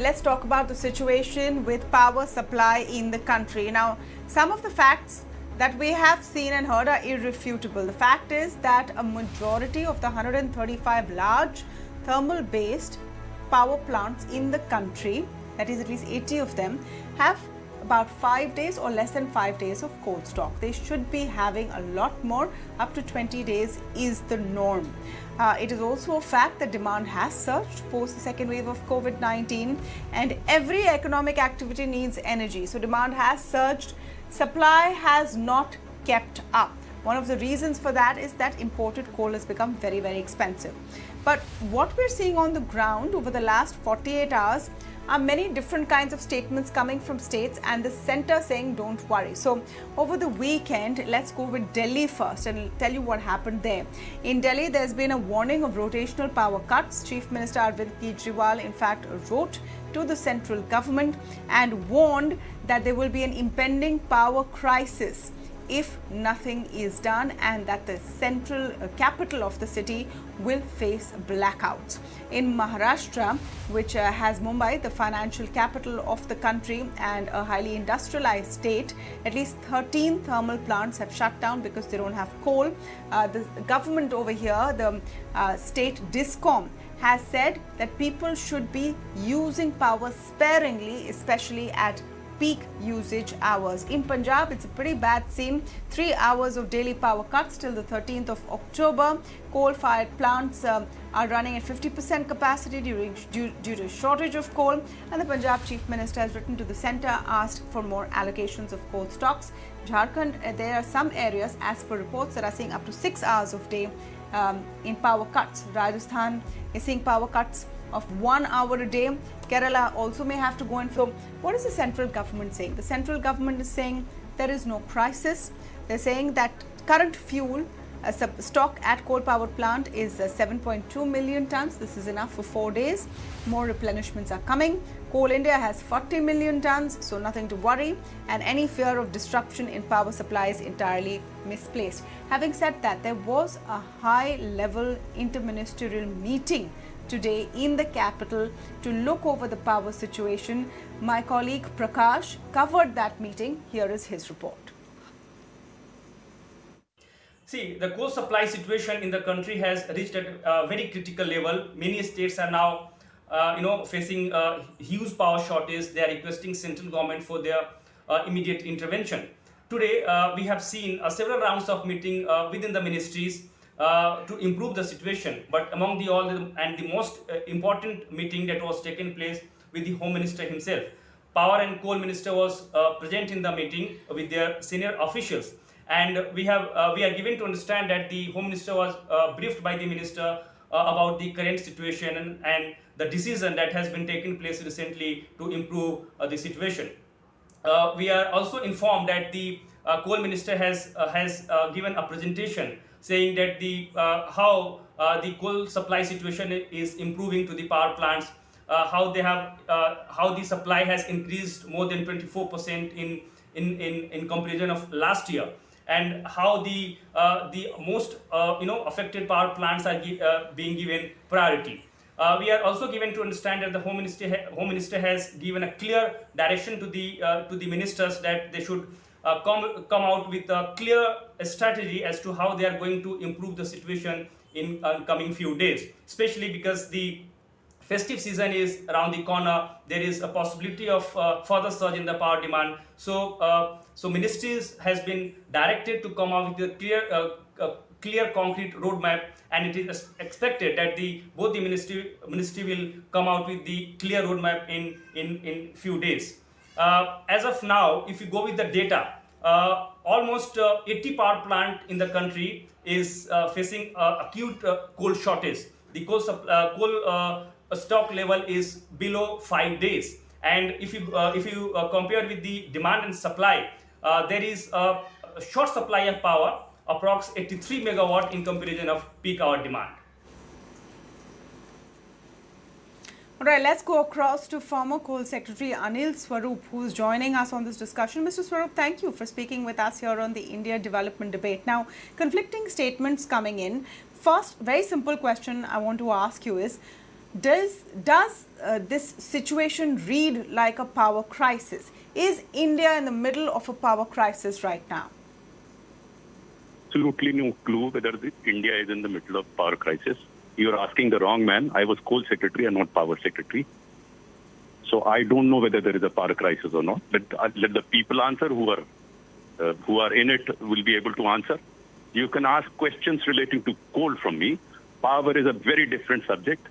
Let's talk about the situation with power supply in the country. Now, some of the facts that we have seen and heard are irrefutable. The fact is that a majority of the 135 large thermal-based power plants in the country, that is at least 80 of them, have about 5 days or less than 5 days of coal stock. They should be having a lot more. Up to 20 days is the norm. It is also a fact that demand has surged post the second wave of COVID-19, and every economic activity needs energy. So demand has surged. Supply has not kept up. One of the reasons for that is that imported coal has become very, very expensive. But what we're seeing on the ground over the last 48 hours are many different kinds of statements coming from states and the centre saying don't worry. So over the weekend, let's go with Delhi first and tell you what happened there. In Delhi, there's been a warning of rotational power cuts. Chief Minister Arvind Kejriwal in fact wrote to the central government and warned that there will be an impending power crisis if nothing is done, and that the central capital of the city will face blackouts. In Maharashtra, which has Mumbai, the financial capital of the country and a highly industrialized state, at least 13 thermal plants have shut down because they don't have coal. The government over here, the state DISCOM, has said that people should be using power sparingly, especially at peak usage hours. In Punjab, it's a pretty bad scene. 3 hours of daily power cuts till the 13th of October. Coal-fired plants are running at 50% capacity due to shortage of coal. And the Punjab Chief Minister has written to the centre, asked for more allocations of coal stocks. Jharkhand, there are some areas, as per reports, that are seeing up to 6 hours of day in power cuts. Rajasthan is seeing power cuts of 1 hour a day. Kerala also may have to go in. So what is the central government saying? The central government is saying there is no crisis. They're saying that current fuel stock at coal power plant is 7.2 million tons. This is enough for 4 days. More replenishments are coming. Coal India has 40 million tons, so nothing to worry. And any fear of disruption in power supply is entirely misplaced. Having said that, there was a high-level interministerial meeting today in the capital to look over the power situation. My colleague Prakash covered that meeting. Here is his report. See, the coal supply situation in the country has reached at a very critical level. Many states are now, facing a huge power shortage. They are requesting central government for their immediate intervention. Today, we have seen several rounds of meeting within the ministries to improve the situation. But among the most important meeting that was taken place with the Home Minister himself. Power and Coal Minister was present in the meeting with their senior officials. And we are given to understand that the Home Minister was briefed by the Minister about the current situation and the decision that has been taken place recently to improve the situation. We are also informed that the Coal Minister has given a presentation saying that how the coal supply situation is improving to the power plants, how the supply has increased more than 24% in comparison of last year, and how the most affected power plants are being given priority. We are also given to understand that the Home Minister has given a clear direction to the ministers that they should come out with a clear strategy as to how they are going to improve the situation in coming few days, especially because the festive season is around the corner. There is a possibility of further surge in the power demand. So ministries has been directed to come out with a clear concrete roadmap, and it is expected that both the ministry will come out with the clear roadmap in few days. As of now, if you go with the data, almost 80 power plant in the country is facing acute coal shortage. The coal stock level is below 5 days, and if you compare with the demand and supply, there is a short supply of power, approx 83 megawatt in comparison of peak hour demand. All right, let's go across to former Coal Secretary Anil Swarup, who's joining us on this discussion. Mr. Swarup, thank you for speaking with us here on the India Development Debate. Now, conflicting statements coming in. First, very simple question I want to ask you is, Does this situation read like a power crisis? Is India in the middle of a power crisis right now? Absolutely no clue whether India is in the middle of power crisis. You're asking the wrong man. I was coal secretary and not power secretary. So I don't know whether there is a power crisis or not. Let the people answer who are in it will be able to answer. You can ask questions relating to coal from me. Power is a very different subject.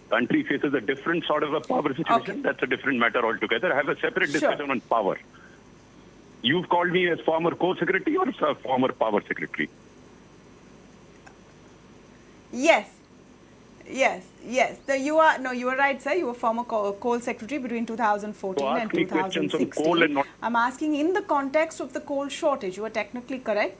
Country faces a different sort of a power situation. Okay. That's a different matter altogether. I have a separate discussion Sure. on power. You've called me as former coal secretary or former power secretary? Yes. You are right, sir. You were former coal secretary between 2014 So and ask me questions on 2016. coal and not. I'm asking in the context of the coal shortage. You are technically correct.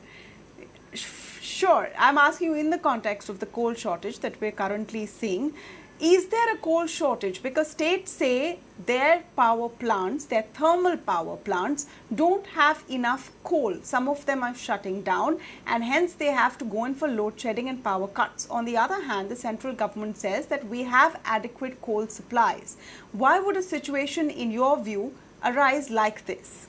Sure. I'm asking you in the context of the coal shortage that we're currently seeing. Is there a coal shortage? Because states say their power plants, their thermal power plants, don't have enough coal. Some of them are shutting down and hence they have to go in for load shedding and power cuts. On the other hand, the central government says that we have adequate coal supplies. Why would a situation, in your view, arise like this?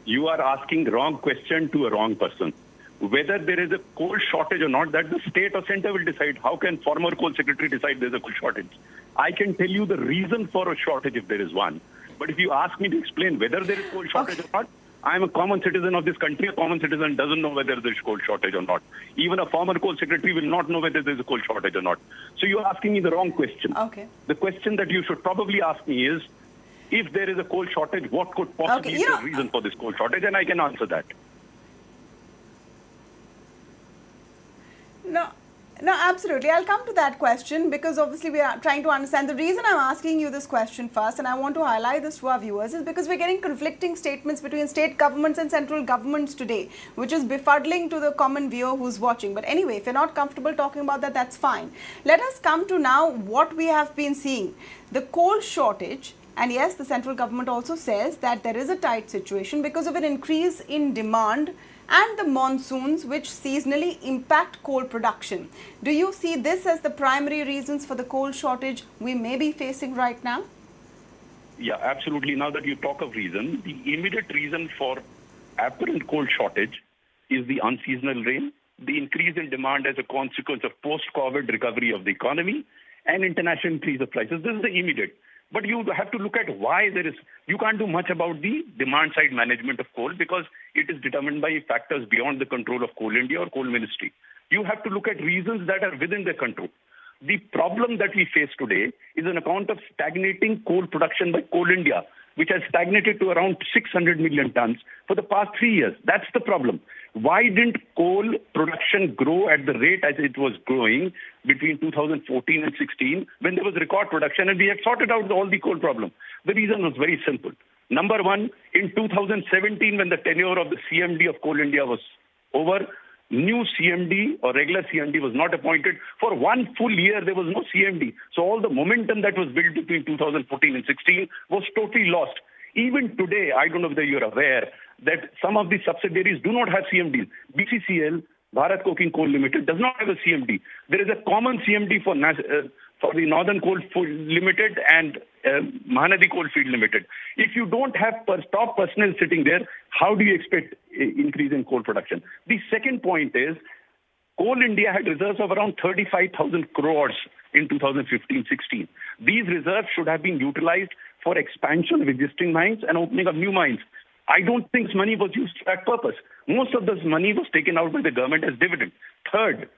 You are asking wrong question to a wrong person. Whether there is a coal shortage or not, that the state or center will decide. How can former coal secretary decide there's a coal shortage? I can tell you the reason for a shortage if there is one. But if you ask me to explain whether there is coal shortage or not, I'm a common citizen of this country. A common citizen doesn't know whether there's coal shortage or not. Even a former coal secretary will not know whether there's a coal shortage or not. So you're asking me the wrong question. Okay. The question that you should probably ask me is, if there is a coal shortage, what could possibly be the reason for this coal shortage? And I can answer that. No, absolutely. I'll come to that question because obviously we are trying to understand. The reason I'm asking you this question first, and I want to highlight this to our viewers, is because we're getting conflicting statements between state governments and central governments today, which is befuddling to the common viewer who's watching. But anyway, if you're not comfortable talking about that, that's fine. Let us come to now what we have been seeing. The coal shortage. And yes, the central government also says that there is a tight situation because of an increase in demand and the monsoons which seasonally impact coal production. Do you see this as the primary reasons for the coal shortage we may be facing right now? Yeah, absolutely. Now that you talk of reason, the immediate reason for apparent coal shortage is the unseasonal rain, the increase in demand as a consequence of post-COVID recovery of the economy, and international increase of prices. This is the immediate. But you have to look at why there is, you can't do much about the demand side management of coal because it is determined by factors beyond the control of Coal India or Coal Ministry. You have to look at reasons that are within their control. The problem that we face today is an account of stagnating coal production by Coal India, which has stagnated to around 600 million tons for the past 3 years. That's the problem. Why didn't coal production grow at the rate as it was growing between 2014 and 16 when there was record production and we had sorted out all the coal problem? The reason was very simple. Number one, in 2017 when the tenure of the CMD of Coal India was over, new CMD or regular CMD was not appointed. For 1 full year, there was no CMD. So all the momentum that was built between 2014 and 16 was totally lost. Even today, I don't know whether you're aware that some of the subsidiaries do not have CMD. BCCL, Bharat Coking Coal Limited, does not have a CMD. There is a common CMD for the Northern Coal Limited and Mahanadi Coalfield Limited. If you don't have top personnel sitting there, how do you expect increase in coal production? The second point is, Coal India had reserves of around 35,000 crores in 2015-16. These reserves should have been utilized for expansion of existing mines and opening of new mines. I don't think this money was used for that purpose. Most of this money was taken out by the government as dividend. Third,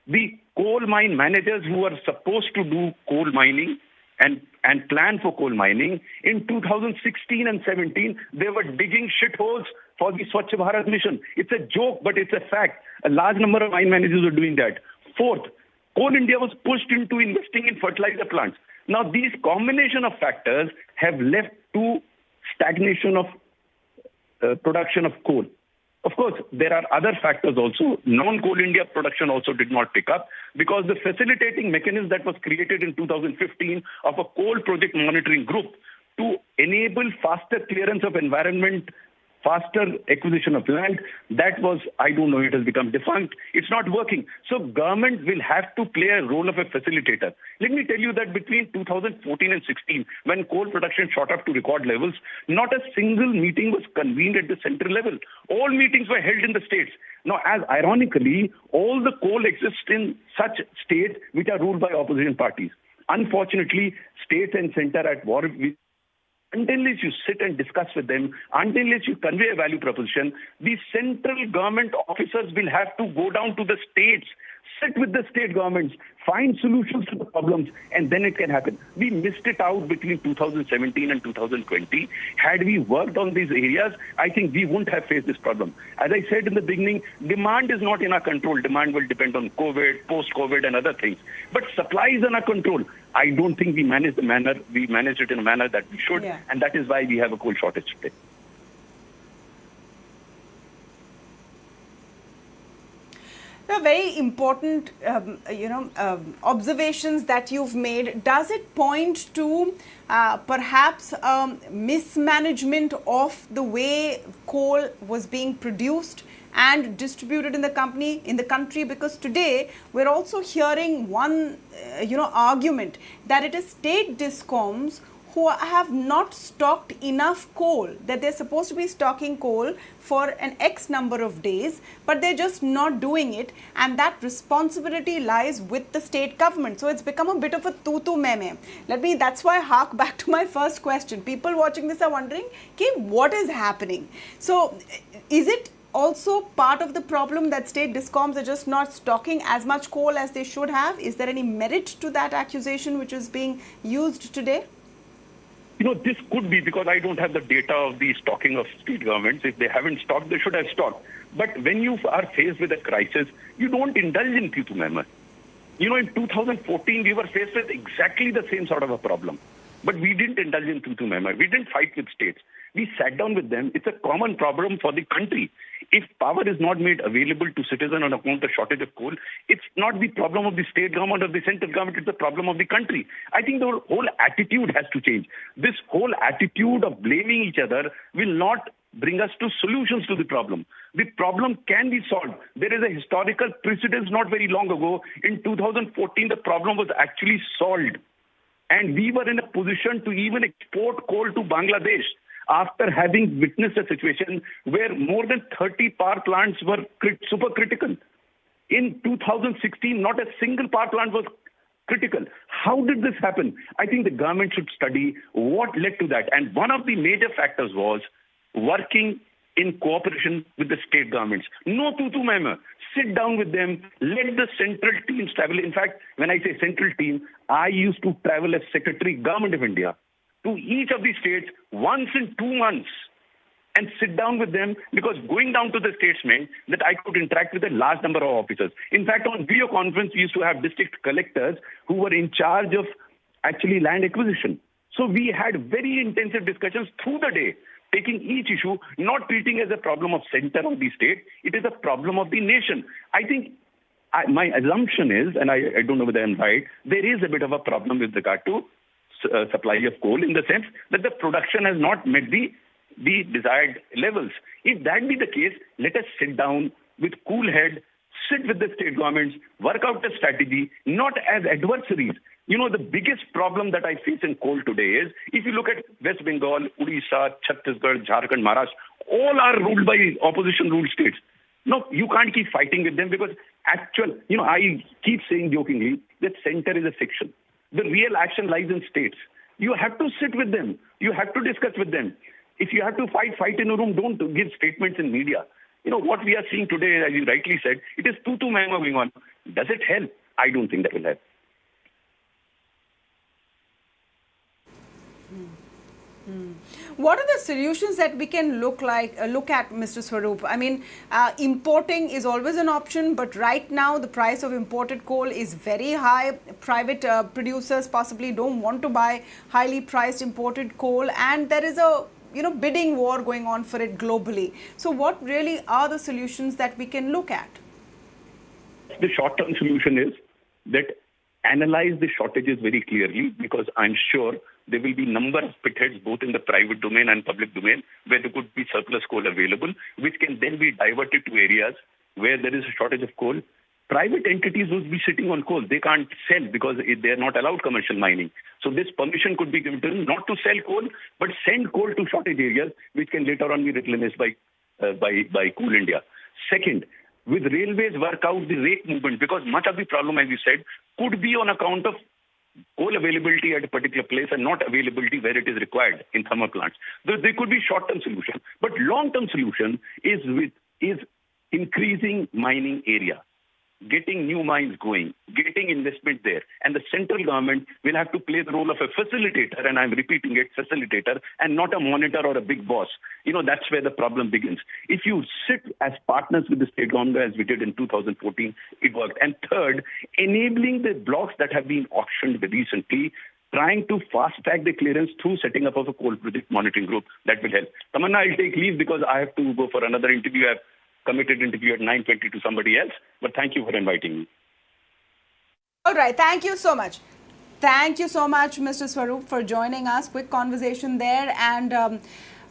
the coal mine managers who are supposed to do coal mining and plan for coal mining, in 2016 and 17, they were digging shitholes for the Swachh Bharat mission. It's a joke, but it's a fact. A large number of mine managers are doing that. Fourth, Coal India was pushed into investing in fertilizer plants. Now, these combination of factors have led to stagnation of production of coal. Of course, there are other factors also. Non-Coal India production also did not pick up because the facilitating mechanism that was created in 2015 of a coal project monitoring group to enable faster clearance of environment faster acquisition of land. That was, I don't know, it has become defunct. It's not working. So government will have to play a role of a facilitator. Let me tell you that between 2014 and 16, when coal production shot up to record levels, not a single meeting was convened at the central level. All meetings were held in the states. Now, as ironically, all the coal exists in such states which are ruled by opposition parties. Unfortunately, states and center are at war with. Until you sit and discuss with them, until you convey a value proposition, the central government officers will have to go down to the states, sit with the state governments, find solutions to the problems, and then it can happen. We missed it out between 2017 and 2020. Had we worked on these areas, I think we wouldn't have faced this problem. As I said in the beginning, demand is not in our control. Demand will depend on COVID, post-COVID, and other things. But supply is in our control. I don't think we managed it in a manner that we should, and that is why we have a coal shortage today. The very important, observations that you've made. Does it point to perhaps mismanagement of the way coal was being produced and distributed in the country? Because today we're also hearing one, argument that it is state discoms who have not stocked enough coal, that they're supposed to be stocking coal for an X number of days, but they're just not doing it, and that responsibility lies with the state government. So it's become a bit of a tutu meme. That's why I hark back to my first question. People watching this are wondering, okay, what is happening? So is it also part of the problem that state discoms are just not stocking as much coal as they should have? Is there any merit to that accusation which is being used today? This could be, because I don't have the data of the stocking of state governments. If they haven't stocked, they should have stocked. But when you are faced with a crisis, you don't indulge in tutu meme. In 2014, we were faced with exactly the same sort of a problem. But we didn't indulge in tutu meme. We didn't fight with states. We sat down with them. It's a common problem for the country. If power is not made available to citizens on account of shortage of coal, it's not the problem of the state government or the central government, it's the problem of the country. I think the whole attitude has to change. This whole attitude of blaming each other will not bring us to solutions to the problem. The problem can be solved. There is a historical precedence not very long ago. In 2014, the problem was actually solved. And we were in a position to even export coal to Bangladesh, after having witnessed a situation where more than 30 power plants were supercritical. In 2016, not a single power plant was critical. How did this happen? I think the government should study what led to that. And one of the major factors was working in cooperation with the state governments. No tutu meme. Sit down with them. Let the central teams travel. In fact, when I say central team, I used to travel as Secretary Government of India to each of the states once in 2 months and sit down with them, because going down to the states meant that I could interact with a large number of officers. In fact, on video conference, we used to have district collectors who were in charge of actually land acquisition. So we had very intensive discussions through the day, taking each issue, not treating as a problem of center of the state. It is a problem of the nation. I think my assumption is, and I don't know whether I'm right, there is a bit of a problem with regard to supply of coal, in the sense that the production has not met the desired levels. If that be the case, let us sit down with cool head, sit with the state governments, work out a strategy, not as adversaries. The biggest problem that I face in coal today is, if you look at West Bengal, Odisha, Chhattisgarh, Jharkhand, Maharashtra, all are ruled by opposition-ruled states. No, you can't keep fighting with them, because I keep saying jokingly that center is a fiction. The real action lies in states. You have to sit with them. You have to discuss with them. If you have to fight in a room, don't give statements in media. What we are seeing today, as you rightly said, it is tutu meme going on. Does it help? I don't think that will help. What are the solutions that we can look at, Mr. Swarup? I mean, importing is always an option, but right now the price of imported coal is very high. Private producers possibly don't want to buy highly priced imported coal, and there is a bidding war going on for it globally. So what really are the solutions that we can look at? The short-term solution is that analyze the shortages very clearly, because I'm sure there will be number of pitheads both in the private domain and public domain where there could be surplus coal available, which can then be diverted to areas where there is a shortage of coal. Private entities would be sitting on coal. They can't sell because they are not allowed commercial mining. So this permission could be given to them not to sell coal, but send coal to shortage areas, which can later on be replenished by Coal India. Second, with railways work out the rake movement, because much of the problem, as you said, could be on account of coal availability at a particular place and not availability where it is required in thermal plants. There could be short-term solution, but long-term solution is increasing mining area, getting new mines going, getting investment there. And the central government will have to play the role of a facilitator, and I'm repeating it, facilitator, and not a monitor or a big boss. That's where the problem begins. If you sit as partners with the state government, as we did in 2014, it worked. And third, enabling the blocks that have been auctioned recently, trying to fast-track the clearance through setting up of a coal project monitoring group, that will help. Tamanna, I'll take leave because I have to go for another interview. I've committed interview at 9:20 to somebody else, but thank you for inviting me. All right, thank you so much. Thank you so much, Mr. Swaroop, for joining us. Quick conversation there, and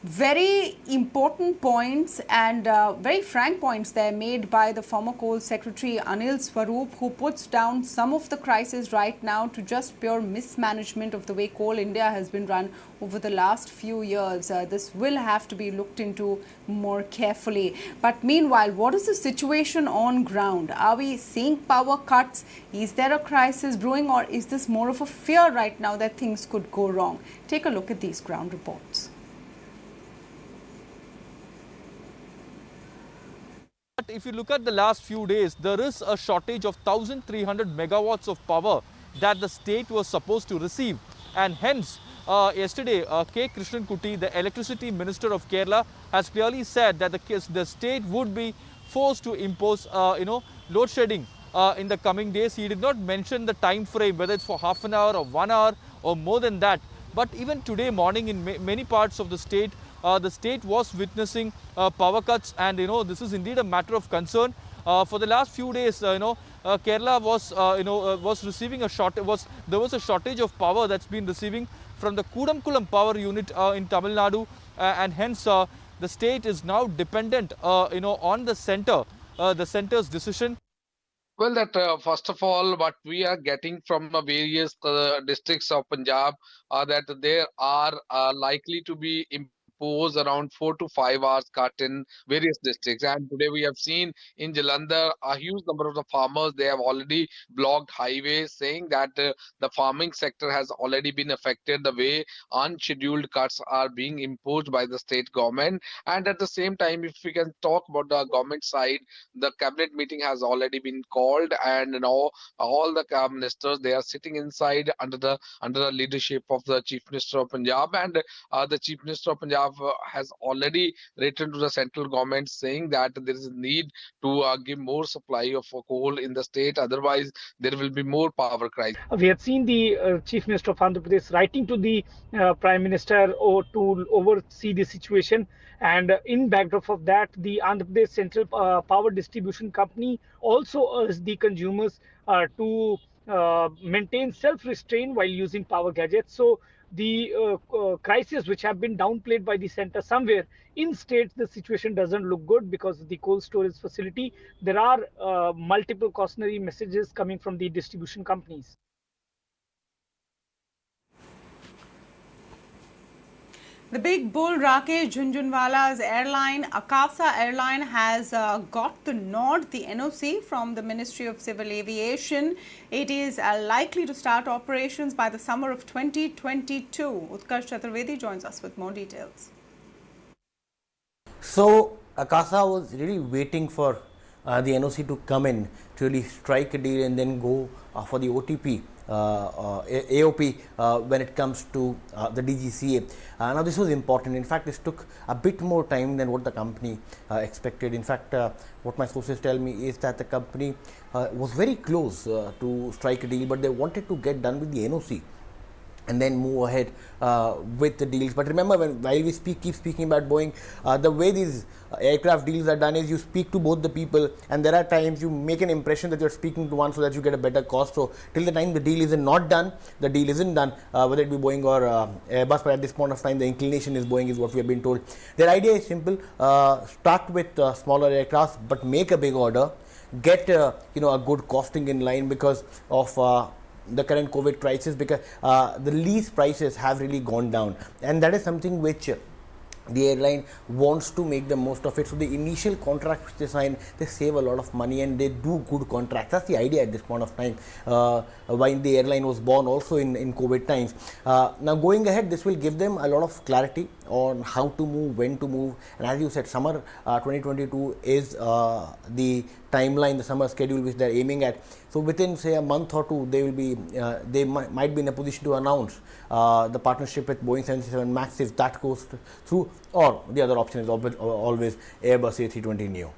very important points and very frank points there made by the former Coal Secretary Anil Swaroop, who puts down some of the crisis right now to just pure mismanagement of the way Coal India has been run over the last few years. This will have to be looked into more carefully. But meanwhile, what is the situation on ground? Are we seeing power cuts? Is there a crisis brewing, or is this more of a fear right now that things could go wrong? Take a look at these ground reports. But if you look at the last few days, there is a shortage of 1,300 megawatts of power that the state was supposed to receive. And hence, yesterday, K. Krishnan Kutty, the electricity minister of Kerala, has clearly said that the state would be forced to impose, load shedding in the coming days. He did not mention the time frame, whether it's for half an hour or 1 hour or more than that. But even today morning in many parts of the state was witnessing power cuts, and this is indeed a matter of concern. For the last few days, Kerala was receiving there was a shortage of power that's been receiving from the Kudamkulam power unit in Tamil Nadu, and hence the state is now dependent on the center's decision. Well, that first of all, what we are getting from various districts of Punjab are that there are likely to be imposed around 4 to 5 hours cut in various districts. And today we have seen in Jalandhar a huge number of the farmers, they have already blocked highways, saying that the farming sector has already been affected the way unscheduled cuts are being imposed by the state government. And at the same time, if we can talk about the government side, the cabinet meeting has already been called, and now all the ministers, they are sitting inside under the leadership of the Chief Minister of Punjab, and the Chief Minister of Punjab has already written to the central government saying that there is a need to give more supply of coal in the state, otherwise there will be more power crisis. We have seen the Chief Minister of Andhra Pradesh writing to the Prime Minister to oversee the situation, and in backdrop of that, the Andhra Pradesh Central Power Distribution Company also urged the consumers to maintain self-restraint while using power gadgets. So the crisis which have been downplayed by the center somewhere, in states the situation doesn't look good because of the cold storage facility. There are multiple cautionary messages coming from the distribution companies. The big bull Rakesh Jhunjhunwala's airline, Akasa Airline, has got the nod, the NOC from the Ministry of Civil Aviation. It is likely to start operations by the summer of 2022. Utkarsh Chaturvedi joins us with more details. So, Akasa was really waiting for the NOC to come in to really strike a deal and then go for the OTP. AOP when it comes to the DGCA. Now this was important. In fact, this took a bit more time than what the company expected. In fact, what my sources tell me is that the company was very close to strike a deal, but they wanted to get done with the NOC and then move ahead with the deals. But remember, while we keep speaking about Boeing, the way these aircraft deals are done is you speak to both the people, and there are times you make an impression that you're speaking to one so that you get a better cost. So till the time the deal isn't not done, the deal isn't done, whether it be Boeing or Airbus. But at this point of time, the inclination is Boeing, is what we have been told. Their idea is simple: start with smaller aircraft, but make a big order, get a good costing in line because of the current COVID crisis, because the lease prices have really gone down, and that is something which the airline wants to make the most of it. So the initial contract which they sign, they save a lot of money and they do good contracts. That's the idea at this point of time, when the airline was born also in COVID times. Now going ahead, this will give them a lot of clarity on how to move, when to move, and as you said, summer 2022 is the timeline, the summer schedule which they are aiming at. So within say a month or two, they will be they might be in a position to announce the partnership with Boeing 737 MAX if that goes through, or the other option is always Airbus A320neo.